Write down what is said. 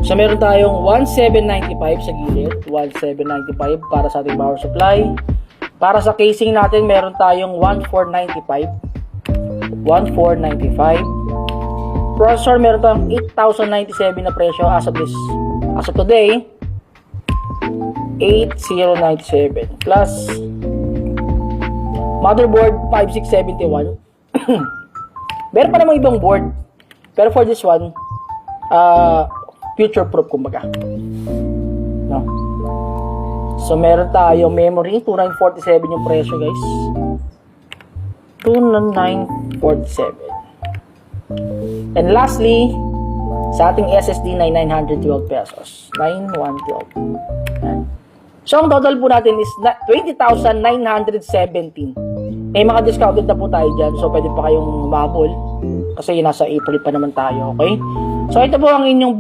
So meron tayong 1795 sa gilid, 1795 para sa ating power supply. Para sa casing natin, meron tayong 1495. 1495. Processor, meron tayong 8,097 na presyo as of today. 8,097 plus motherboard 5671. Meron pa namang ibang board, pero for this one, future proof kumbaga, no? So meron tayong memory 2947 yung presyo, guys. 2947. And lastly, sa ating SSD 9912 pesos, 9112. So ang total po natin is 20,917. May mga discounted na po tayo dyan, so pwede pa kayong mabol kasi nasa April pa naman tayo, okay? So ito po ang inyong